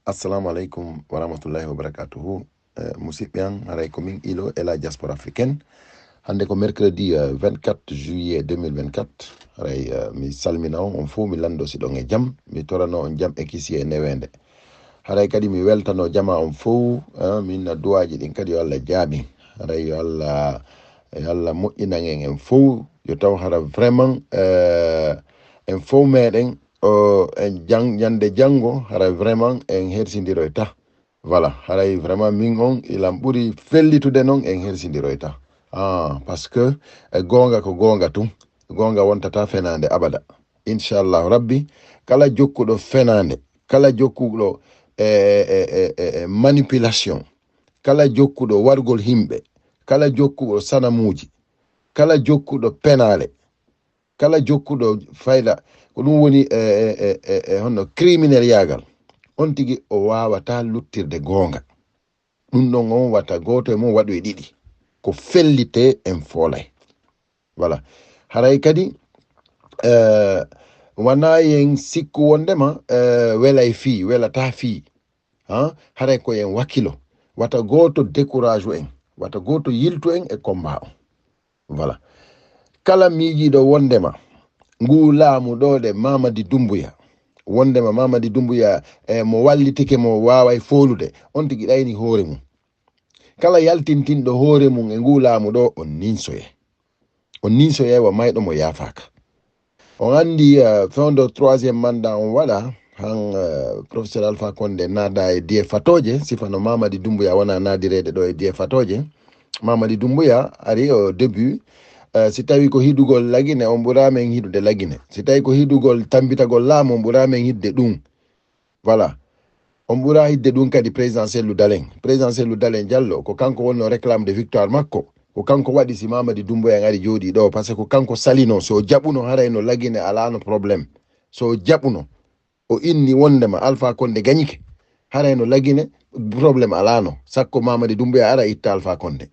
Assalamu alaikum wa rahmatullahi wa barakatuhu. Musidɓe haray ko min ilo e la diaspora africaine. Hande ko mercredi 24 juillet 2024. Haray mi salmina on fof mi lando si ɗon e jam. Mi torano on jam e kisi e newende. Haray kadi mi weltano jama on fof. Min duwaji ɗin kadi yo Allah jaaɓi. Haray yo Allah moƴƴinan en fof. Yo taw hara vraiment en fof meɗen en jande jango haray vraiment en hersidiroyta. Voilà, haray vraiment min on ilam ɓuri fellitude noon en hersidiroyta. Parce que gonga ko gonga tum, gonga wontata fenande abada. Inchallahu rabbi, kala jokkuɗo fenande, kala jokkuɗo manipulation, kala jokkuɗo wargol himɓe, kala jokkuɗo sanamuji, kala jokkuɗo penale, kala jokkuɗo fayda ko ɗum woni honno criminel yagal, on tigi o wawata luttirde gonga. Ɗum ɗon on wata goto e mum waɗo e ɗiɗi ko fellite en foolay. Voilà, haray kadi wana yen sikku wondema welay fi welata fi, haray ko en wakkilo wata goto décourage en, wata goto yiltu en e combat on. Voilà, kala miijiɗo wondema ngu laamu ɗo de Mamadi Doumbouya, wondema Mamadi Doumbouya mo wallitike mo waway folude, on tigi ɗayni hoore mum. Kala yaltintinɗo hoore mum e ngu laamu ɗo on ninsoye wa mayɗo mo yafaka. On andi fewndo 3e mandat on waɗa han professeur Alpha Condé naada e die fatoje, sifano Mamadi Doumbouya wona naadirede ɗo e die fatoje. Mamadi Doumbouya ari au début si tawi ko hidugol lagine on ɓuramen hidude lagine, si tawi ko hidugol tambitagol laamu on ɓuramen hidde ɗum. Voilà, on ɓura hidde ɗum kadi présidentiel lu Dalen Diallo ko kanko wonno réclame de victoire makko, ko kanko waɗi si Mamadi Doumbouya ari jooɗi ɗo, par ce que ko kanko salino. So jaɓuno harayno lagine alano probléme, so jaɓuno o inni wondema Alpha Condé gañike, harayno lagine probléme alano, sakko Mamadi Doumbouya ara itta Alpha Condé.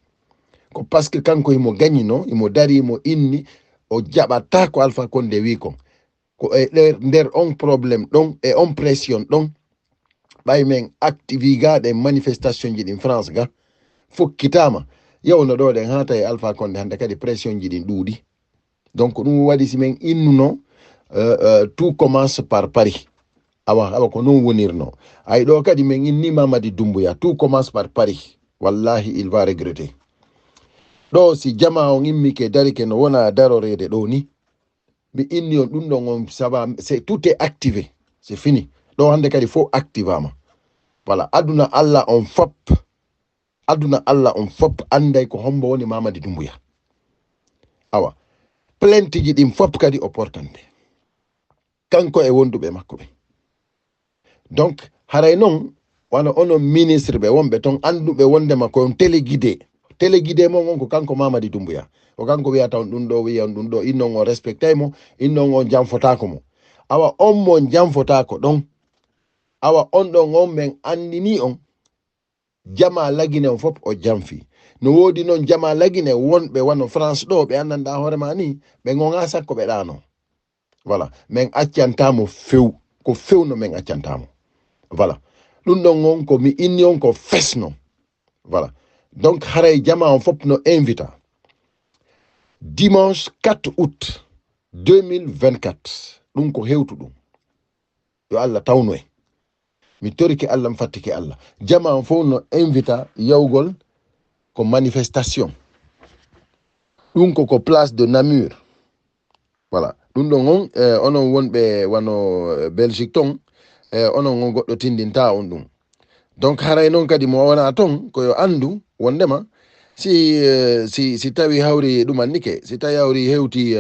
Ko parce que kanko imo gañino, imo dari, imo inni o jaɓata ko Alpha Condé wi kon. Ko e nder on probléme ɗon e on pression ɗon ɓay men activigaɗe manifestation ji ɗin France ga fokkitama yawno ɗo ɗen hata e Alpha Condé hande kadi pression ji ɗin ɗuuɗi. Donc ɗum waɗi si men innuno tout commence par Paris. Awa ko non wonirno. Ay ɗo kadi men inni Mamadi Doumbouya, tout commence par Paris. Wallahi il va regretter. Ɗo si jama on immike darike no wona darorede ɗo ni, mi inni on ɗum ɗon on saba, c'est tout est activé, c'est fini. Ɗo hande kadi fo activama. Voilà, aduna Allah on fop anday ko hombo woni Mamadi Doumbouya. Awa plainte ji ɗin fop kadi o portande kanko e wonduɓe makko ɓe. Donc haray noon wana onon ministre ɓe wonɓe ton anduɓe wondema koyon téléguidé mon on ko kanko Mamadi Doumbouya, ko kanko wiyata on ɗum ɗo, wiya on ɗum ɗo, innon on respectay mo, innon on janfotako mo. Awa on mo janfotako ɗon, awa on ɗon on men andini on jama lagine on fop o janfi. No wodi noon jama lagine wonɓe wano France ɗo ɓe annanda hoorema ni ɓe gonga sakko ɓe ɗano. Voilà, men accantamo few, ko fewno men accantamo. Voilà, ɗum ɗon on ko mi inni on ko fesno. Voilà, donc haray jama on fop no invita dimanche 4 août 2024 ɗum ko hewtu ɗum yo Allah tawno en. Mi torike Allah mi fattike Allah, jama on fof no invita yawgol ko manifestation ɗum ko place de Namur. Voilà, ɗum ɗon on onon wonɓe wano Belgique ton onon on goɗɗo tindinta on ɗum. Donc haray noon kadi mo wona ton koyo andu wondema si tawi hawri ɗum annike, si tawi hawri hewti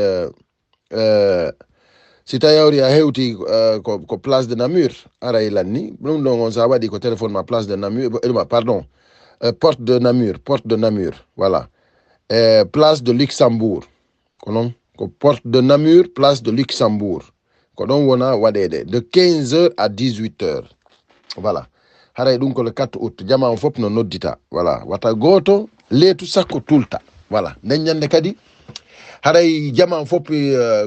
si tawi hawri a hewti ko place de Namur aray lanni ɗum ɗon on sa waɗi ko téléphone ma place de Namur, pardon, porte de Namur, voilà, place de Luxembourg ko non, ko porte de Namur, place de Luxembourg ko ɗon wona waɗede de 15h à 18h. Voilà, haray ɗum ko le 4 août jama on fop no noddita. Voilà, wata goto leetu sakko tulta. Voilà, nden ñande kadi haray jama fop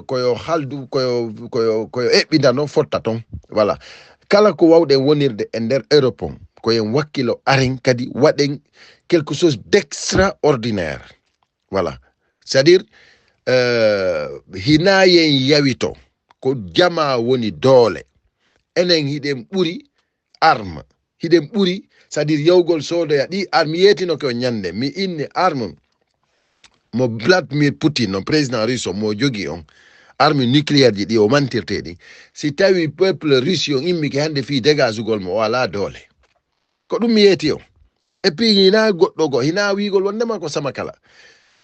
koyo haldu koyo eɓɓinda no fotta ton. Voilà, kala ko wawɗen wonirde e nder Europe on ko en wakkilo aren kadi waɗen quelque chose d'extraordinaire. Voilà, c'est-à-dire hina yen yawito ko jama woni doole enen hiɗen ɓuri arme hiɗen ɓuri c'est-à-dire yawgol sodoya ɗi arme yetino ko ñande mi inni arme mo Vladimir Poutine no président russe mo jogi on arme nucléaire ji ɗi o mantirte ɗi si tawi peuple russe on immike hande fi dégagugol mo wala doole ko ɗum mi yeeti o et puis hina goɗɗo go hina wigol wondema ko sama kala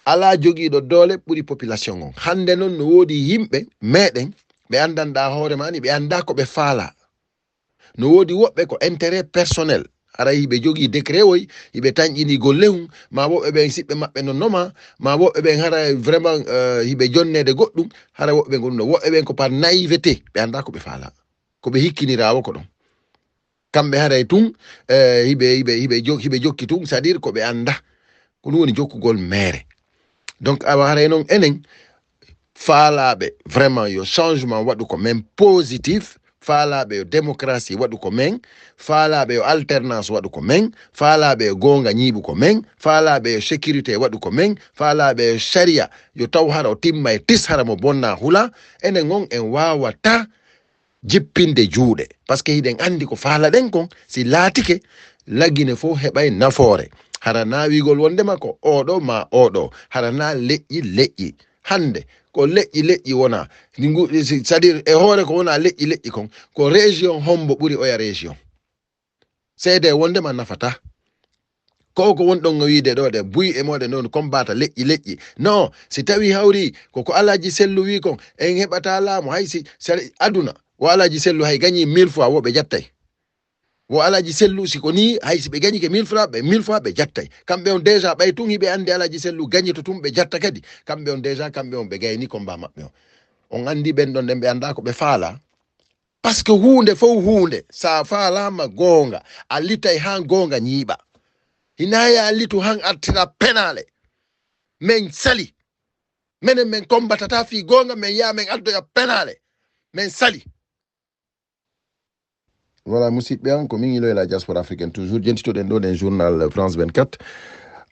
ala jogiiɗo doole ɓuri population on hande noon no woodi yimɓe meɗen ɓe andanɗa hoore mani ɓe anda ko ɓe faala no woodi woɓɓe ko intérêt personnel ara hiɓe jogii décret oy hiɓe tañƴini golle mum ma woɓɓe ɓen siɓɓe maɓɓe no noma ma woɓɓe ɓen hara vraiment hiɓe jonnede goɗɗum hara woɓɓe ɓen gonɗo woɓɓe ɓen ko par naïveté ɓe anda ko ɓe faala ko ɓe hikkinirawo ko ɗon kamɓe haray tun hiɓe jokki tun c'est à dire ko ɓe anda ko ɗum woni jokkugol mere donc awa haray noon enen faalaɓe vraiment yo changement waɗu ko men positif faalaɓe yo démocratie waɗu ko men faalaɓe yo alternance waɗu ko men faalaɓe yo gonga ñiiɓu ko men faalaɓe yo sécurité waɗu ko men faalaɓe yo sharia yo taw hara o timma e tis hara mo bonna hula enen on en wawata jippinde juuɗe par ce que hiɗen andi ko faala ɗen kon si laatike laggine fof heɓay nafoore hara na wigol wondema ko oɗo ma oɗo hara na leƴƴi hande ko leƴƴi wona c'est à dire e hoore ko wona leƴƴi kon ko région hombo ɓuri oya région seede wondema nafata ko wonɗon no wiide ɗo de buy e moɗe noon kombata leƴƴi non si tawi hawri koko alaji sellu wi kon en heɓata laamu hay si aduna wo alaji sellu hay gañi 1000 fois woɓe jattay wo alaji sellu siko ni hay si ɓe gañi ke 1000 fois ɓe jattay kamɓe on déjà ɓay tun hiɓe andi alaji sellu gañi to tum ɓe jatta kadi kamɓe on déjà kamɓe on ɓe gayni combat maɓɓe on andi ɓen ɗon ɗen ɓe anda ko ɓe faala par ce que hunde fof hunde sa faalama gonga a litay han gonga ñiiɓa hinaya a litu han artira penale men sali menen men combatata fi gonga men ya men addoya penale men sali. Voilà, musidɓe an ko min ilo e la diaspora africaine toujours jentitoɗen ɗo ɗen journal France 24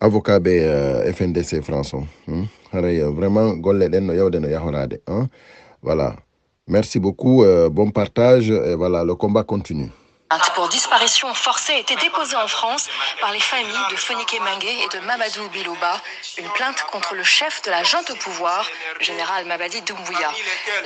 avocat ɓe FNDC France on haray vraiment golle ɗen no yawde no yahorade voilà merci beaucoup bon partage et voilà le combat continue. Pour disparition forcée a été déposée en France par les familles de Fonike Mengue et de Mamadou Bilouba. Une plainte contre le chef de la junte au pouvoir, le général Mamadi Doumbouya.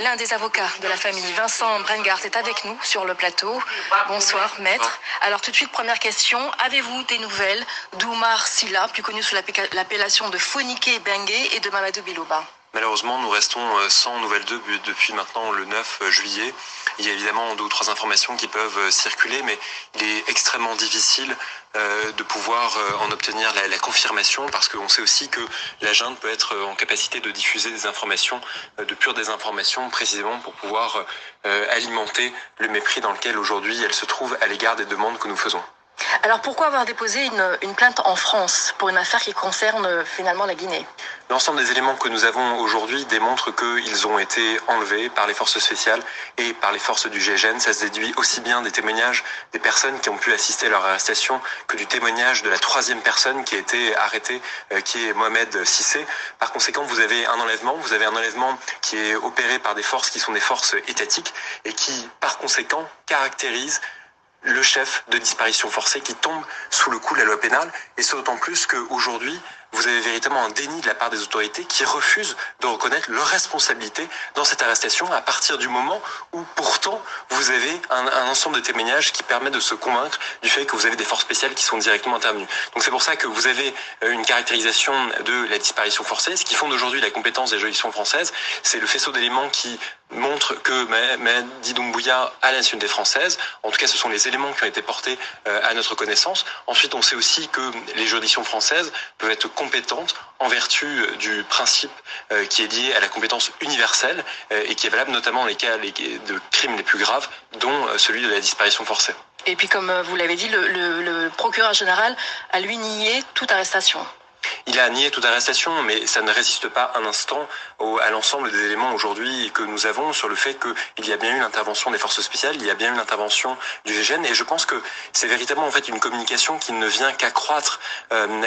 L'un des avocats de la famille, Vincent Brengart, est avec nous sur le plateau. Bonsoir, maître. Alors tout de suite, première question. Avez-vous des nouvelles d'Oumar Silla, plus connu sous l'appellation de Fonike Mengue et de Mamadou Bilouba? Malheureusement, nous restons sans nouvelles d'eux depuis maintenant le 9 juillet. Il y a évidemment 2 ou 3 informations qui peuvent circuler, mais il est extrêmement difficile de pouvoir en obtenir la confirmation, parce qu'on sait aussi que la junte peut être en capacité de diffuser des informations, de pure désinformation, précisément pour pouvoir alimenter le mépris dans lequel aujourd'hui elle se trouve à l'égard des demandes que nous faisons. Alors pourquoi avoir déposé une plainte en France pour une affaire qui concerne finalement la Guinée? L'ensemble des éléments que nous avons aujourd'hui démontrent qu'ils ont été enlevés par les forces spéciales et par les forces du GIGN. Ça se déduit aussi bien des témoignages des personnes qui ont pu assister à leur arrestation que du témoignage de la 3e personne qui a été arrêtée, qui est Mohamed Sissé. Par conséquent, vous avez un enlèvement qui est opéré par des forces qui sont des forces étatiques et qui, par conséquent, caractérisent le chef de disparition forcée qui tombe sous le coup de la loi pénale, et ce d'autant plus qu'aujourd'hui, vous avez véritablement un déni de la part des autorités qui refusent de reconnaître leur responsabilité dans cette arrestation à partir du moment où pourtant vous avez un ensemble de témoignages qui permettent de se convaincre du fait que vous avez des forces spéciales qui sont directement intervenues. Donc c'est pour ça que vous avez une caractérisation de la disparition forcée. Ce qui fonde aujourd'hui la compétence des juridictions françaises, c'est le faisceau d'éléments qui montre que Mamadi Doumbouya a la nationalité française. En tout cas, ce sont les éléments qui ont été portés à notre connaissance. Ensuite, on sait aussi que les juridictions françaises peuvent être compétentes en vertu du principe qui est lié à la compétence universelle et qui est valable notamment dans les cas de crimes les plus graves, dont celui de la disparition forcée. Et puis, comme vous l'avez dit, le procureur général a lui nié toute arrestation. Il a nié toute arrestation, mais ça ne résiste pas un instant à l'ensemble des éléments aujourd'hui que nous avons sur le fait qu'il y a bien eu l'intervention des forces spéciales, il y a bien eu l'intervention du GIGN, et je pense que c'est véritablement en fait une communication qui ne vient qu'accroître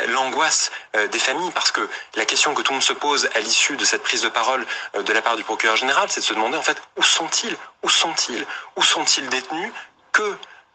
l'angoisse des familles, parce que la question que tout le monde se pose à l'issue de cette prise de parole de la part du procureur général, c'est de se demander en fait où sont-ils, où sont-ils détenus,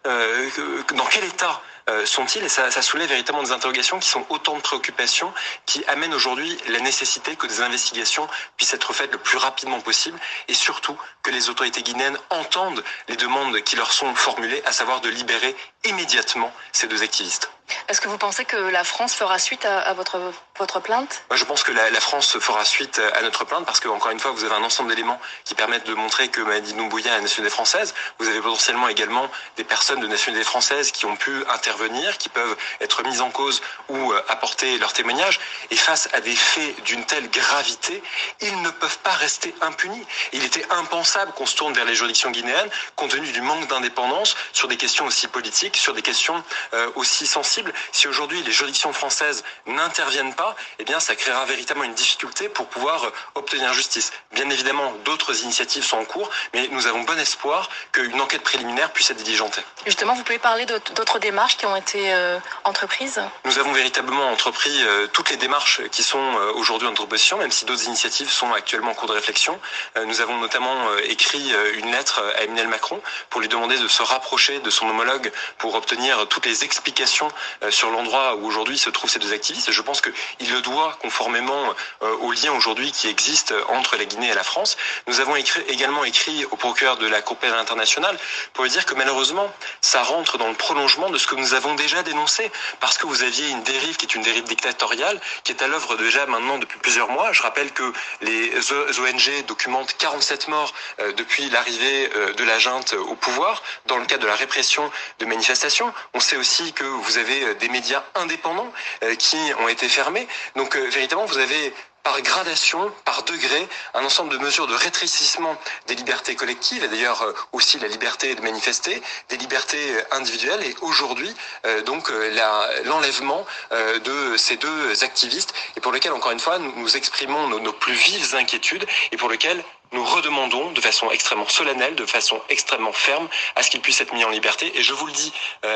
dans quel état sont-ils, et ça soulève véritablement des interrogations qui sont autant de préoccupations qui amènent aujourd'hui la nécessité que des investigations puissent être faites le plus rapidement possible, et surtout que les autorités guinéennes entendent les demandes qui leur sont formulées, à savoir de libérer immédiatement ces deux activistes. Est-ce que vous pensez que la France fera suite à votre plainte? Moi, je pense que la France fera suite à notre plainte, parce que, encore une fois, vous avez un ensemble d'éléments qui permettent de montrer que Mamadi Doumbouya est la nationalité française. Vous avez potentiellement également des personnes de nationalité française qui ont pu intervenir, qui peuvent être mises en cause ou apporter leur témoignage. Et face à des faits d'une telle gravité, ils ne peuvent pas rester impunis. Il était impensable qu'on se tourne vers les juridictions guinéennes, compte tenu du manque d'indépendance sur des questions aussi politiques, sur des questions aussi sensibles. Si aujourd'hui les juridictions françaises n'interviennent pas, eh bien ça créera véritablement une difficulté pour pouvoir obtenir justice. Bien évidemment, d'autres initiatives sont en cours, mais nous avons bon espoir qu'une enquête préliminaire puisse être diligentée. Justement, vous pouvez parler d'autres démarches qui ont été entreprises? Nous avons véritablement entrepris toutes les démarches qui sont aujourd'hui en proposition, même si d'autres initiatives sont actuellement en cours de réflexion. Nous avons notamment écrit une lettre à Emmanuel Macron pour lui demander de se rapprocher de son homologue pour obtenir toutes les explications sur l'endroit où aujourd'hui se trouvent ces deux activistes. Je pense qu'il le doit conformément aux liens aujourd'hui qui existent entre la Guinée et la France. Nous avons également écrit au procureur de la Cour pénale internationale pour lui dire que malheureusement, ça rentre dans le prolongement de ce que nous avons déjà dénoncé, parce que vous aviez une dérive qui est une dérive dictatoriale, qui est à l'œuvre déjà maintenant depuis plusieurs mois. Je rappelle que les ONG documentent 47 morts depuis l'arrivée de la junte au pouvoir, dans le cadre de la répression de manifestations. On sait aussi que vous avez des médias indépendants qui ont été fermés. Donc véritablement, vous avez par gradation, par degré, un ensemble de mesures de rétrécissement des libertés collectives, et d'ailleurs aussi la liberté de manifester, des libertés individuelles, et aujourd'hui l'enlèvement de ces deux activistes, et pour lequel, encore une fois, nous exprimons nos plus vives inquiétudes, et pour lequel nous redemandons de façon extrêmement solennelle, de façon extrêmement ferme, à ce qu'ils puissent être mis en liberté. Et je vous le dis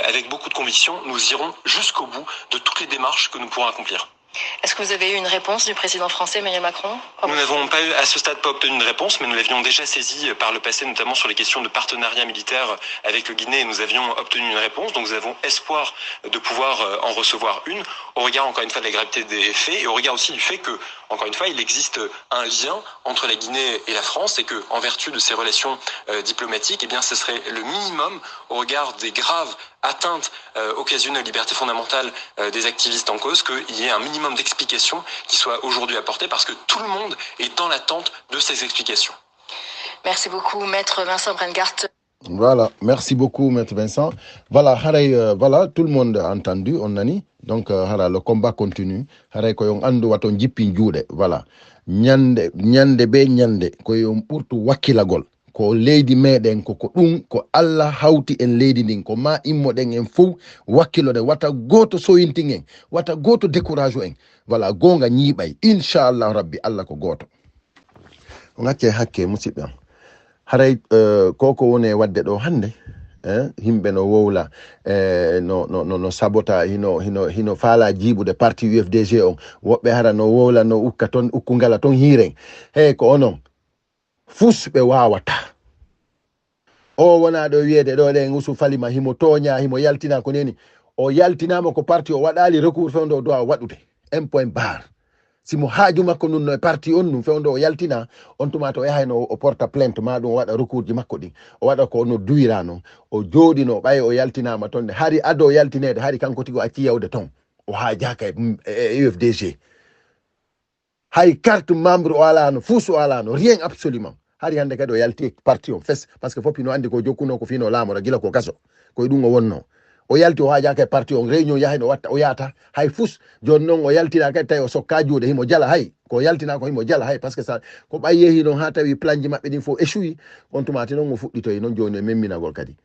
avec beaucoup de conviction, nous irons jusqu'au bout de toutes les démarches que nous pourrons accomplir. Est-ce que vous avez eu une réponse du président français Emmanuel Macron? Nous n'avons pas à ce stade pas obtenu une réponse, mais nous l'avions déjà saisi par le passé, notamment sur les questions de partenariat militaire avec le Guinée, et nous avions obtenu une réponse. Donc nous avons espoir de pouvoir en recevoir une, au regard encore une fois de la gravité des faits, et au regard aussi du fait que, encore une fois, il existe un lien entre la Guinée et la France, et que, en vertu de ces relations diplomatiques, eh bien, ce serait le minimum au regard des graves atteintes occasionnelles aux libertés fondamentales des activistes en cause, qu'il y ait un minimum d'explications qui soit aujourd'hui apporté, parce que tout le monde est dans l'attente de ces explications. Merci beaucoup, Maître Vincent Brengart. Voilà, merci beaucoup, Maître Vincent. Voilà, voilà, tout le monde a entendu, on a dit. Donc, le combat continue. Voilà. Nyande be nyande, ko yon burtu wakilagol. Ko leydi meɗen ko ɗum ko Allah hawti en leydi ndin ko ma immoɗen en fof wakkilode wata goto soyintin en wata goto décourage en voilà gonga ñiiɓay inchallah rabbi Allah ko goto on acce hakke musidɓe am haray koko woni e wadde ɗo hande himɓe no wowla no sabota hino faala jiibude parti UFDG on woɓɓe hara no wowla no ukka ton ukkungala ton hiiren hey ko onon fusɓe wawata o wona ɗo wiyeede ɗo ɗen usu falima himo toña himo yaltina ko neni o yaltinama ko parti o waɗali recours fewndo o dowa waɗude 1 point barre simo haaju makko nun no e parti on num fewndo o yaltina on tuma to o yahayno o porta plainte ma ɗum o waɗa recours ji makko ɗin o waɗa ko no duyira noon o jooɗino ɓay o yaltinama toon hari ado yaltinede hari kanko tigi o acci yawde ton o haajaka e UFDG hay carte membre o alano fus o alano rien absolument hari hande kadi o yalti parti on fes parce que fopi no andi ko jokkuno ko fino laamora gila ko kaso ko ɗum o wonno o yalti o haajaka e parti on réunion yahino watta o yata hay fus joni noon o yaltina kadi tawi o sokka juuɗe himo jala hay ko yaltina ko himo jala hay parce que ça ko ɓay yeehi noon ha tawi plan ji maɓɓe ɗin fof échoui on tumati noon o fuɗɗitoy noon joni e memminagol kadi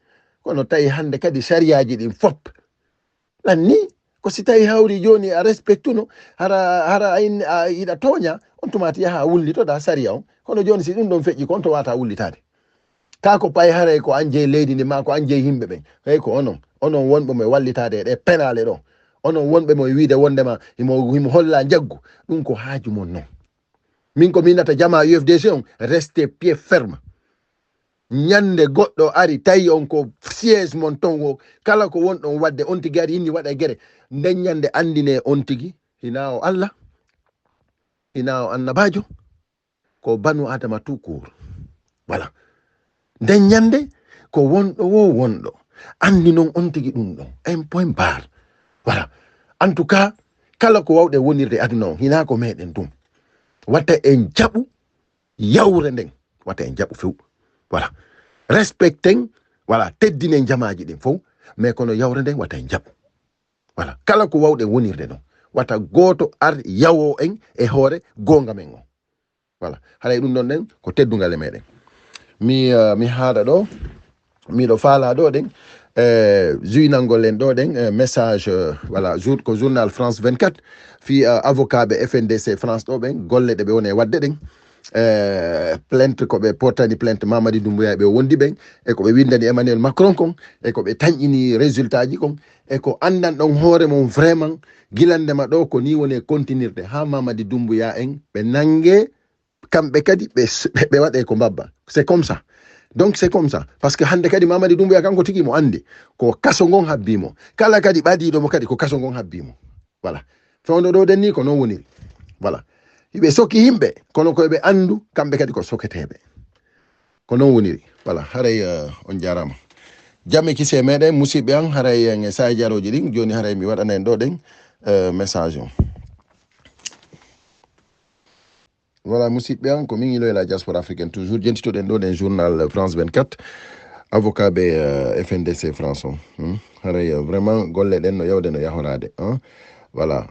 kono tawi hande kadi sariyaji ɗin fop ɗan ni ko si tawi hawri joni a respectuno hara yiɗa toña on tumati yaha wullitoɗa sariya on kono joni si ɗum ɗon feƴƴi ko on to wata wullitade ka ko payi haray ko anje leydi ndi ma ko anje yimɓe ɓen hey ko onon wonɓe mo wallitade ɗe penale ɗo onon wonɓe mo wiide wondema himo holla jaggu ɗum ko haaju mon noon min ko minata jama UFDC on reste pied ferme ñande goɗɗo ari tawi on ko siège mon ton o kala ko wonɗon wadde on tigi ari inni waɗa guere nden ñande andine on tigi hina o Allah hina o annabajo ko banu adama tout court voilà nden ñande ko wonɗo wonɗo andi noon on tigi ɗum ɗon un point barre voilà en tout cas kala ko wawɗe wonirde aduna on hina ko meɗen ɗum watta en jaɓu yawre nden watta en jaɓu few voilà respecten voilà teddinen jamaji ɗin fof mais kono yawre nden watta en jaɓu voilà kala ko wawɗe wonirde ɗon watta goto ar yawo en e hoore gonga men o voilà haɗa ɗum ɗon ɗen ko teddugal e meɗen mi haɗa ɗo miɗo faala ɗo ɗen juynangol en ɗo ɗen message voilà ko journal France 24 fi avocat ɓe FNDC France ɗo ɓen golle ɗe ɓe woni e wadde ɗen plainte ko ɓe portani plainte Mamadi Doumbouya ɓe wondi ɓen e ko ɓe windani Emmanuel Macron kon e ko ɓe tañƴini résultat ji kon e ko andan ɗon hoore mum vraiment gilandema ɗo ko ni woni continuirde ha Mamadi Doumbouya en ɓe nangue kamɓe kadi ɓe waɗe ko mbabba c'est comme ça donc c'est comme ça parce que hande kadi Mamadi Doumbouya kanko tigi mo andi ko kaso ngon habbimo kala kadi ɓadiɗo mo kadi ko kaso ngon habbimo voilà fewndo ɗo den ni ko non woniri voilà ɓe sokki yimɓe kono koyeɓe andu kamɓe kadi ko soketeɓe ko non woniri voilà haray on jarama jamme kise meɗen musidɓe an haray e saha jaroji ɗin joni haray mi waɗana en ɗo ɗen message on voilà musidɓe an ko min ilo e la diaspora africaine toujours jentitoɗen ɗo ɗen journal France 24 avocat ɓe FNDC France on haray vraiment golle ɗen no yawde no yahorade voilà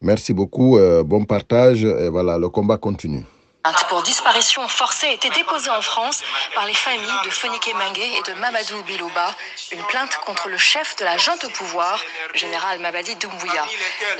merci beaucoup bon partage et voilà le combat continue. Pour disparition forcée a été déposée en France par les familles de Fonike Mengue et de Mamadou Bilouba. Une plainte contre le chef de la junte au pouvoir, le général Mamadi Doumbouya.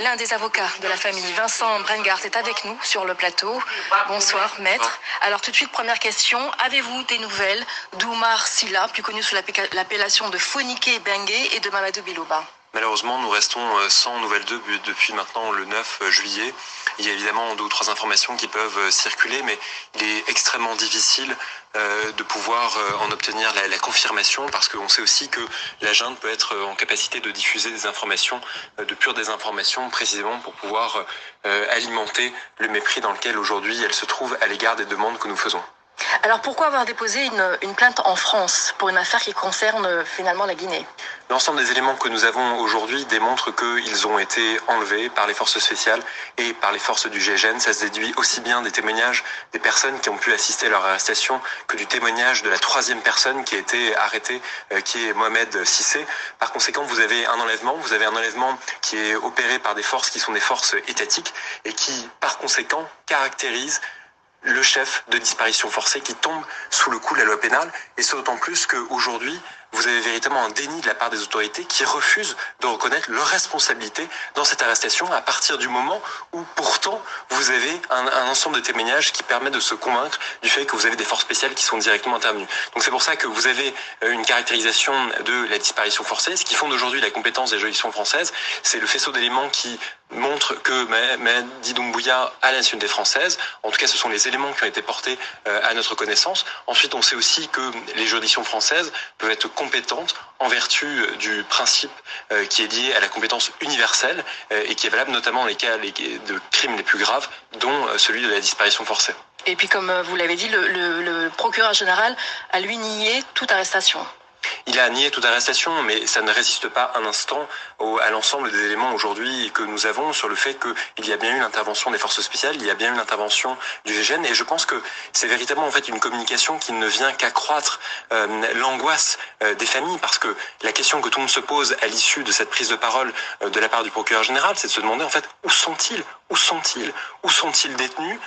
L'un des avocats de la famille, Vincent Brengart, est avec nous sur le plateau. Bonsoir, maître. Alors tout de suite, première question. Avez-vous des nouvelles d'Oumar Silla, plus connu sous l'appellation de Fonike Mengue et de Mamadou Bilouba? Malheureusement, nous restons sans nouvelles d'eux depuis maintenant le 9 juillet. Il y a évidemment 2 ou 3 informations qui peuvent circuler, mais il est extrêmement difficile de pouvoir en obtenir la confirmation, parce qu'on sait aussi que la junte peut être en capacité de diffuser des informations, de pure désinformation, précisément pour pouvoir alimenter le mépris dans lequel aujourd'hui elle se trouve à l'égard des demandes que nous faisons. Alors pourquoi avoir déposé une plainte en France pour une affaire qui concerne finalement la Guinée? L'ensemble des éléments que nous avons aujourd'hui démontrent qu'ils ont été enlevés par les forces spéciales et par les forces du GIGN. Ça se déduit aussi bien des témoignages des personnes qui ont pu assister à leur arrestation que du témoignage de la 3e personne qui a été arrêtée, qui est Mohamed Sissé. Par conséquent, vous avez un enlèvement qui est opéré par des forces qui sont des forces étatiques et qui, par conséquent, caractérisent le chef de disparition forcée qui tombe sous le coup de la loi pénale, et ce d'autant plus qu'aujourd'hui, vous avez véritablement un déni de la part des autorités qui refusent de reconnaître leur responsabilité dans cette arrestation à partir du moment où pourtant vous avez un ensemble de témoignages qui permettent de se convaincre du fait que vous avez des forces spéciales qui sont directement intervenues. Donc c'est pour ça que vous avez une caractérisation de la disparition forcée. Ce qui fonde aujourd'hui la compétence des juridictions françaises, c'est le faisceau d'éléments qui montre que Mamadi Doumbouya a la nationalité française. En tout cas, ce sont les éléments qui ont été portés à notre connaissance. Ensuite, on sait aussi que les juridictions françaises peuvent être compétentes en vertu du principe qui est lié à la compétence universelle et qui est valable notamment dans les cas de crimes les plus graves, dont celui de la disparition forcée. Et puis, comme vous l'avez dit, le procureur général a lui nié toute arrestation. Il a nié toute arrestation, mais ça ne résiste pas un instant à l'ensemble des éléments aujourd'hui que nous avons sur le fait qu'il y a bien eu l'intervention des forces spéciales, il y a bien eu l'intervention du GIGN, et je pense que c'est véritablement en fait une communication qui ne vient qu'accroître l'angoisse des familles, parce que la question que tout le monde se pose à l'issue de cette prise de parole de la part du procureur général, c'est de se demander en fait où sont-ils détenus,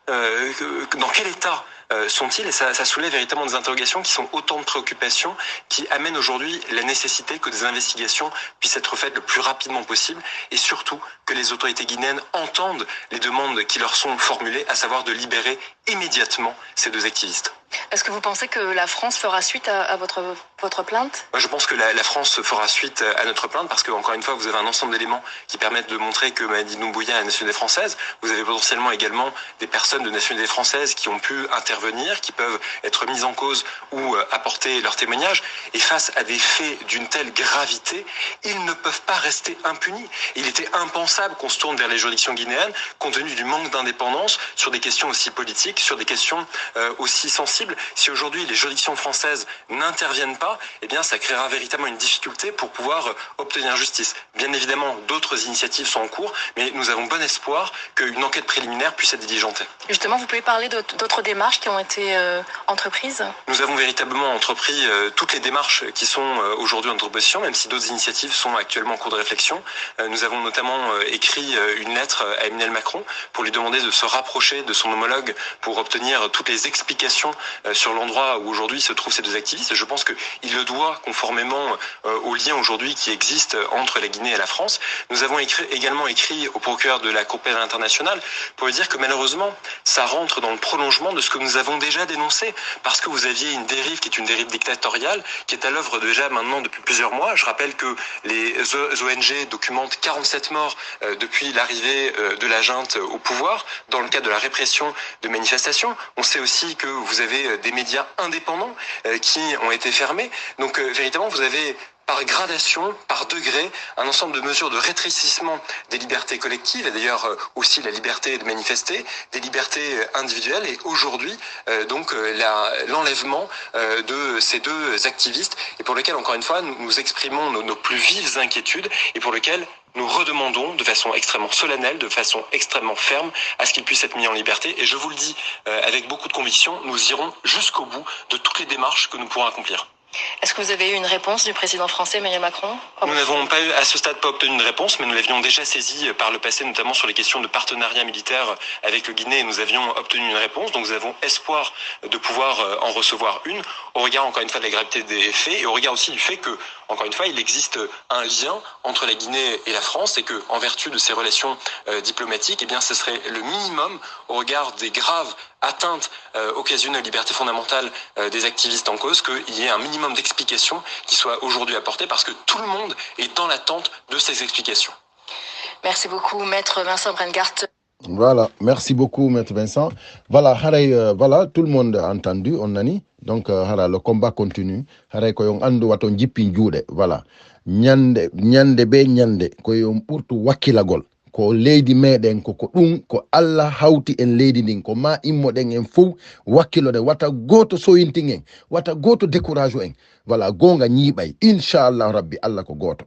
dans quel état sont-ils? Et ça soulève véritablement des interrogations qui sont autant de préoccupations qui amènent aujourd'hui la nécessité que des investigations puissent être faites le plus rapidement possible et surtout que les autorités guinéennes entendent les demandes qui leur sont formulées, à savoir de libérer immédiatement ces deux activistes. Est-ce que vous pensez que la France fera suite à votre plainte? Moi, je pense que la France fera suite à notre plainte parce que, encore une fois, vous avez un ensemble d'éléments qui permettent de montrer que Mamadi Doumbouya est la nationalité française. Vous avez potentiellement également des personnes de nationalité française qui ont pu intervenir, qui peuvent être mises en cause ou apporter leur témoignage. Et face à des faits d'une telle gravité, ils ne peuvent pas rester impunis. Il était impensable qu'on se tourne vers les juridictions guinéennes compte tenu du manque d'indépendance sur des questions aussi politiques, sur des questions aussi sensibles. Si aujourd'hui les juridictions françaises n'interviennent pas, eh bien ça créera véritablement une difficulté pour pouvoir obtenir justice. Bien évidemment, d'autres initiatives sont en cours, mais nous avons bon espoir qu'une enquête préliminaire puisse être diligentée. Justement, vous pouvez parler d'autres démarches qui ont été entreprises? Nous avons véritablement entrepris toutes les démarches qui sont aujourd'hui en proposition, même si d'autres initiatives sont actuellement en cours de réflexion. Nous avons notamment écrit une lettre à Emmanuel Macron pour lui demander de se rapprocher de son homologue pour obtenir toutes les explications sur l'endroit où aujourd'hui se trouvent ces deux activistes. Je pense qu'il le doit conformément aux liens aujourd'hui qui existent entre la Guinée et la France. Nous avons également écrit au procureur de la Cour pénale internationale pour lui dire que malheureusement, ça rentre dans le prolongement de ce que nous avons déjà dénoncé, parce que vous aviez une dérive qui est une dérive dictatoriale, qui est à l'œuvre déjà maintenant depuis plusieurs mois. Je rappelle que les ONG documentent 47 morts depuis l'arrivée de la junte au pouvoir, dans le cadre de la répression de manifestations. On sait aussi que vous avez des médias indépendants qui ont été fermés. Donc véritablement, vous avez par gradation, par degré, un ensemble de mesures de rétrécissement des libertés collectives, et d'ailleurs aussi la liberté de manifester, des libertés individuelles, et aujourd'hui l'enlèvement de ces deux activistes, et pour lequel, encore une fois, nous exprimons nos plus vives inquiétudes, et pour lequel nous redemandons de façon extrêmement solennelle, de façon extrêmement ferme, à ce qu'ils puissent être mis en liberté. Et je vous le dis avec beaucoup de conviction, nous irons jusqu'au bout de toutes les démarches que nous pourrons accomplir. Est-ce que vous avez eu une réponse du président français Emmanuel Macron? Nous n'avons pas à ce stade pas obtenu une réponse, mais nous l'avions déjà saisi par le passé, notamment sur les questions de partenariat militaire avec le Guinée, et nous avions obtenu une réponse. Donc nous avons espoir de pouvoir en recevoir une, au regard encore une fois de la gravité des faits, et au regard aussi du fait que, encore une fois, il existe un lien entre la Guinée et la France, et que, en vertu de ces relations diplomatiques, eh bien, ce serait le minimum au regard des graves atteintes occasionnent aux libertés fondamentales des activistes en cause, qu'il y ait un minimum d'explications qui soit aujourd'hui apporté, parce que tout le monde est dans l'attente de ces explications. Merci beaucoup, Maître Vincent Brengart. Voilà, merci beaucoup, Maître Vincent. Voilà, voilà, tout le monde a entendu, on a dit. Donc, le combat continue. Voilà. Nyande be nyande, koyon purtu wakilagol. Ko leydi meɗen ko ɗum ko Allah hawti en leydi ndin ko ma immoɗen en fof wakkilode wata goto soyintin en wata goto décourage en voilà gonga ñiiɓay inchallah rabbi Allah ko goto.